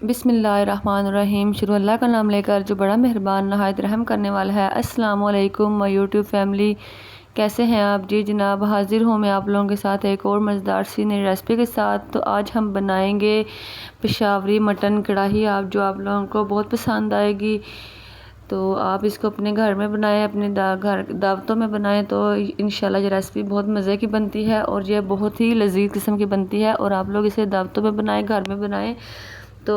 बिस्मिल्लाहिर्रहमानिर्रहीम। शुरू अल्लाह का नाम लेकर जो बड़ा मेहरबान नहायत रहम करने वाला है। अस्सलामु अलैकुम माय यूट्यूब फैमिली, कैसे हैं आप? जी जनाब, हाजिर हूँ मैं आप लोगों के साथ एक और मज़ेदार सी नई रेसिपी के साथ। तो आज हम बनाएंगे पेशावरी मटन कढ़ाई, जो आप लोगों को बहुत पसंद आएगी। तो आप इसको अपने घर में बनाएं, अपने घर दावतों में बनाएं, तो इंशाल्लाह ये रेसिपी बहुत मज़े की बनती है और ये बहुत ही लजीज किस्म की बनती है। और आप लोग इसे दावतों में बनाएं, घर में बनाएं, तो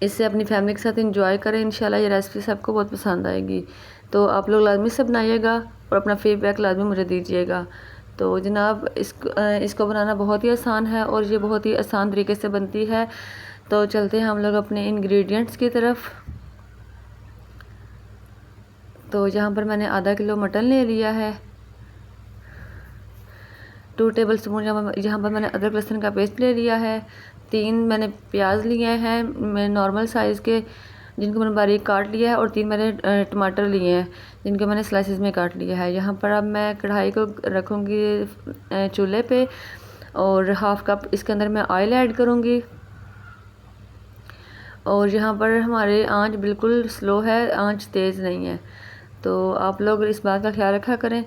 इससे अपनी फैमिली के साथ इंजॉय करें। इंशाल्लाह ये रेसिपी सबको बहुत पसंद आएगी। तो आप लोग लाजमी से बनाइएगा और अपना फीडबैक लाजमी मुझे दीजिएगा। तो जनाब, इसको बनाना बहुत ही आसान है और ये बहुत ही आसान तरीके से बनती है। तो चलते हैं हम लोग अपने इंग्रेडिएंट्स की तरफ। तो यहाँ पर मैंने आधा किलो मटन ले लिया है। 2 टेबल स्पून यहाँ पर मैंने अदरक लहसुन का पेस्ट ले लिया है। 3 मैंने प्याज लिए हैं मैं नॉर्मल साइज़ के, जिनको मैंने बारीक काट लिया है। और 3 मैंने टमाटर लिए हैं, जिनको मैंने स्लाइसेस में काट लिया है। यहाँ पर अब मैं कढ़ाई को रखूँगी चूल्हे पे और हाफ़ कप इसके अंदर मैं ऑयल ऐड करूँगी। और यहाँ पर हमारे आंच बिल्कुल स्लो है, आंच तेज़ नहीं है। तो आप लोग इस बात का ख्याल रखा करें,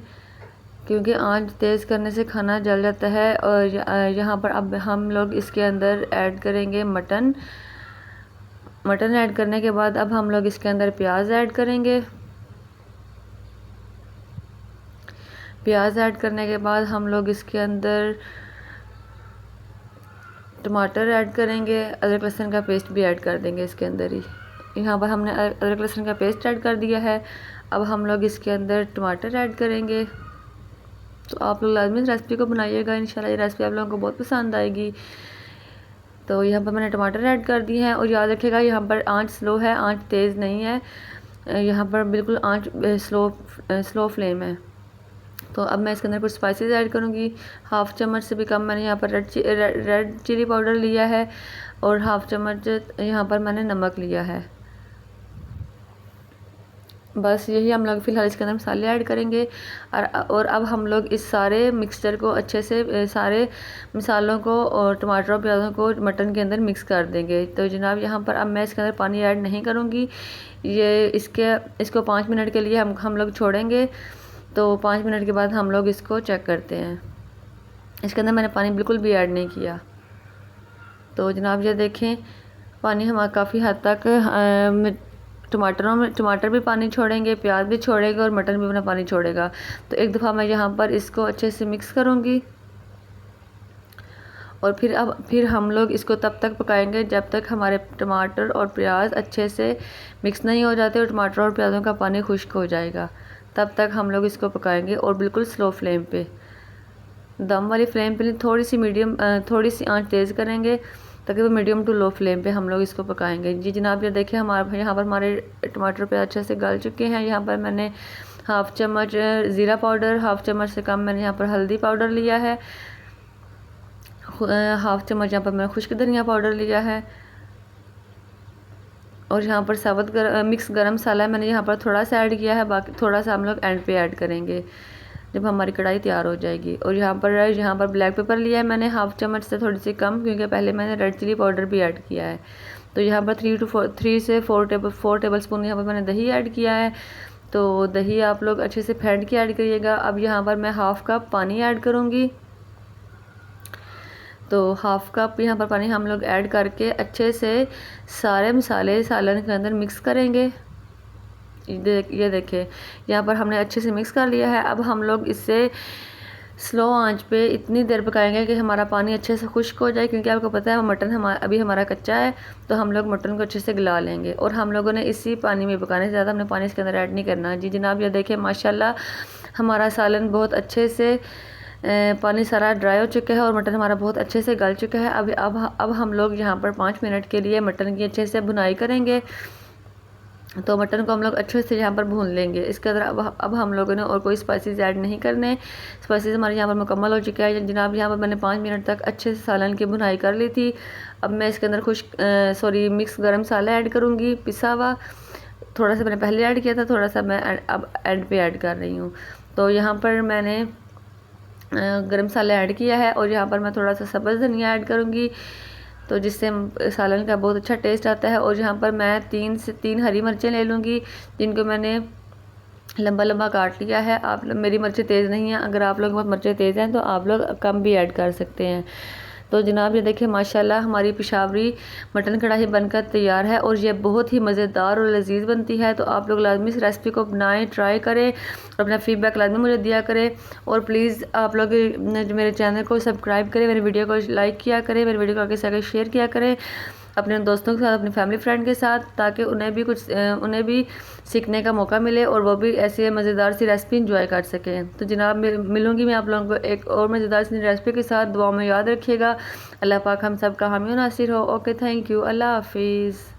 क्योंकि आंच तेज़ करने से खाना जल जाता है। और यहाँ पर अब हम लोग इसके अंदर ऐड करेंगे मटन ऐड करने के बाद अब हम लोग इसके अंदर प्याज ऐड करेंगे। प्याज ऐड करने के बाद हम लोग इसके अंदर टमाटर ऐड करेंगे। अदरक लहसुन का पेस्ट भी ऐड कर देंगे इसके अंदर ही। यहाँ पर हमने अदरक लहसुन का पेस्ट ऐड कर दिया है। अब हम लोग इसके अंदर टमाटर ऐड करेंगे। तो आप लोग लाजमी इस रेसिपी को बनाइएगा, इंशाल्लाह ये रेसिपी आप लोगों को बहुत पसंद आएगी। तो यहाँ पर मैंने टमाटर ऐड कर दिए हैं। और याद रखिएगा यहाँ पर आंच स्लो है, आंच तेज़ नहीं है। यहाँ पर बिल्कुल आंच स्लो फ्लेम है। तो अब मैं इसके अंदर कुछ स्पाइसेस ऐड करूँगी। हाफ़ चम्मच से भी कम मैंने यहाँ पर रेड चिली पाउडर लिया है और हाफ़ चम्मच यहाँ पर मैंने नमक लिया है। बस यही हम लोग फ़िलहाल इसके अंदर मसाले ऐड करेंगे। और अब हम लोग इस सारे मिक्सचर को अच्छे से, सारे मसालों को और टमाटर और प्याज़ों को मटन के अंदर मिक्स कर देंगे। तो जनाब, यहाँ पर अब मैं इसके अंदर पानी ऐड नहीं करूँगी। ये इसको 5 मिनट के लिए हम लोग छोड़ेंगे। तो 5 मिनट के बाद हम लोग इसको चेक करते हैं। इसके अंदर मैंने पानी बिल्कुल भी ऐड नहीं किया। तो जनाब, ये देखें, पानी हमारा काफ़ी हद तक टमाटर भी पानी छोड़ेंगे, प्याज भी छोड़ेगा और मटन भी अपना पानी छोड़ेगा। तो एक दफ़ा मैं यहाँ पर इसको अच्छे से मिक्स करूँगी। और फिर हम लोग इसको तब तक पकाएंगे जब तक हमारे टमाटर और प्याज अच्छे से मिक्स नहीं हो जाते और टमाटर और प्याज़ों का पानी खुश्क हो जाएगा। तब तक हम लोग इसको पकाएंगे और बिल्कुल स्लो फ्लेम पे, दम वाली फ्लेम पे नहीं, थोड़ी सी आंच तेज़ करेंगे ताकि वो मीडियम टू लो फ्लेम पे हम लोग इसको पकाएंगे। जी जनाब, ये देखिए यहाँ पर हमारे टमाटर पे अच्छे से गल चुके हैं। यहाँ पर मैंने हाफ़ चम्मच ज़ीरा पाउडर, हाफ़ चम्मच से कम मैंने यहाँ पर हल्दी पाउडर लिया है। हाफ़ चम्मच यहाँ पर मैंने खुश्क धनिया पाउडर लिया है। और यहाँ पर साबुत मिक्स गरम मसाला मैंने यहाँ पर थोड़ा सा ऐड किया है, बाकी थोड़ा सा हम लोग एंड पे ऐड करेंगे जब हमारी कढ़ाई तैयार हो जाएगी। और यहाँ पर ब्लैक पेपर लिया है मैंने हाफ़ चम्मच से थोड़ी सी कम, क्योंकि पहले मैंने रेड चिली पाउडर भी ऐड किया है। तो यहाँ पर 3 से 4 टेबल स्पून यहाँ पर मैंने दही ऐड किया है। तो दही आप लोग अच्छे से फेंट के ऐड करिएगा। अब यहाँ पर मैं हाफ़ कप पानी ऐड करूँगी। तो हाफ़ कप यहाँ पर पानी हम लोग ऐड करके अच्छे से सारे मसाले सालन के अंदर मिक्स करेंगे। ये देखिए, यहाँ पर हमने अच्छे से मिक्स कर लिया है। अब हम लोग इससे स्लो आंच पे इतनी देर पकाएंगे कि हमारा पानी अच्छे से खुश्क हो जाए, क्योंकि आपको पता है मटन अभी हमारा कच्चा है। तो हम लोग मटन को अच्छे से गला लेंगे और हम लोगों ने इसी पानी में पकाने से ज़्यादा हमने पानी इसके अंदर ऐड नहीं करना। जी जनाब, ये देखिए, माशाल्लाह हमारा सालन बहुत अच्छे से पानी सारा ड्राई हो चुका है और मटन हमारा बहुत अच्छे से गल चुका है। अब हम लोग यहाँ पर 5 मिनट के लिए मटन की अच्छे से भुनाई करेंगे। तो मटन को हम लोग अच्छे से यहाँ पर भून लेंगे। इसके अंदर अब हम लोगों ने और कोई स्पाइसेस ऐड नहीं करने। स्पाइसेस हमारे यहाँ पर मुकम्मल हो चुका है। जनाब, यहाँ पर मैंने 5 मिनट तक अच्छे से सालन की भुनाई कर ली थी। अब मैं इसके अंदर मिक्स गरम मसाला ऐड करूँगी, पिसा हुआ। थोड़ा सा मैंने पहले ऐड किया था, थोड़ा सा मैं अब एंड पे ऐड कर रही हूँ। तो यहाँ पर मैंने गरम मसाला ऐड किया है और यहाँ पर मैं थोड़ा सा सब्ज़ धनिया ऐड करूँगी। तो जिससे सालन का बहुत अच्छा टेस्ट आता है। और यहाँ पर मैं 3 से 3 हरी मिर्चें ले लूँगी, जिनको मैंने लंबा लंबा काट लिया है। आप मेरी मिर्चें तेज़ नहीं हैं, अगर आप लोगों के पास मिर्चें तेज़ हैं तो आप लोग कम भी ऐड कर सकते हैं। तो जनाब ये देखिए माशाल्लाह हमारी पेशावरी मटन कढ़ाई बनकर तैयार है और ये बहुत ही मज़ेदार और लजीज बनती है। तो आप लोग लाजमी इस रेसिपी को बनाएं, ट्राई करें और अपना फीडबैक लाजमी मुझे दिया करें। और प्लीज़ आप लोग मेरे चैनल को सब्सक्राइब करें, मेरी वीडियो को लाइक किया करें, मेरी वीडियो को आगे से आगे शेयर किया करें अपने दोस्तों के साथ, अपनी फैमिली फ्रेंड के साथ, ताकि उन्हें भी सीखने का मौका मिले और वो भी ऐसे मज़ेदार सी रेसिपी इंजॉय कर सकें। तो जनाब मिलूँगी मैं आप लोगों को एक और मज़ेदार सी रेसिपी के साथ। दुआ में याद रखिएगा। अल्लाह पाक हम सब का हामी नासिर हो। ओके, थैंक यू, अल्लाह हाफिज़।